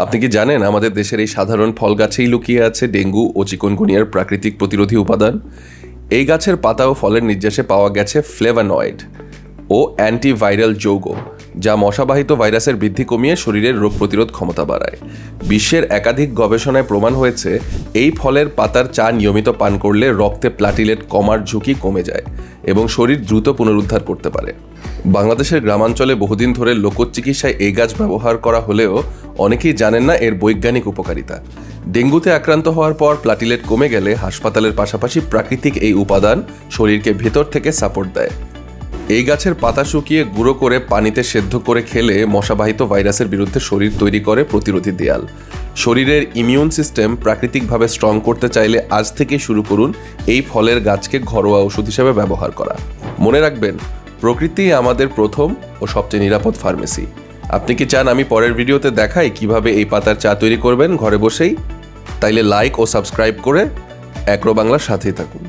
আপনি কি জানেন আমাদের দেশের এই সাধারণ ফল গাছেই লুকিয়ে আছে ডেঙ্গু ও চিকুনগুনিয়ার প্রাকৃতিক প্রতিরোধী উপাদান? এই গাছের পাতা ও ফলের নির্যাসে পাওয়া গেছে ফ্লেভানয়েড ও অ্যান্টিভাইরাল যৌগ, যা মশাবাহিত ভাইরাসের বৃদ্ধি কমিয়ে শরীরের রোগ প্রতিরোধ ক্ষমতা বাড়ায়। বিশ্বের একাধিক গবেষণায় প্রমাণ হয়েছে এই ফলের পাতার চা নিয়মিত পান করলে রক্তে প্লাটিলেট কমার ঝুঁকি কমে যায় এবং শরীর দ্রুত পুনরুদ্ধার করতে পারে। বাংলাদেশের গ্রামাঞ্চলে বহুদিন ধরে লোকচিকিৎসায় এই গাছ ব্যবহার করা হলেও অনেকেই জানেন না এর বৈজ্ঞানিক উপকারিতা। ডেঙ্গুতে আক্রান্ত হওয়ার পর প্লাটিলেট কমে গেলে হাসপাতালের পাশাপাশি প্রাকৃতিক এই উপাদান শরীরকে ভেতর থেকে সাপোর্ট দেয়। এই গাছের পাতা শুকিয়ে গুঁড়ো করে পানিতে সেদ্ধ করে খেলে মশাবাহিত ভাইরাসের বিরুদ্ধে শরীর তৈরি করে প্রতিরোধী দেয়াল। শরীরের ইমিউন সিস্টেম প্রাকৃতিকভাবে স্ট্রং করতে চাইলে আজ থেকে শুরু করুন এই ফলের গাছকে ঘরোয়া ওষুধ হিসেবে ব্যবহার করা। মনে রাখবেন, প্রকৃতি আমাদের প্রথম ও সবচেয়ে নিরাপদ ফার্মেসি। আপনি কি চান আমি পরের ভিডিওতে দেখাই কিভাবে এই পাতার চা তৈরি করবেন ঘরে বসেই? তাইলে লাইক ও সাবস্ক্রাইব করে অ্যাগ্রো বাংলার সাথেই থাকুন।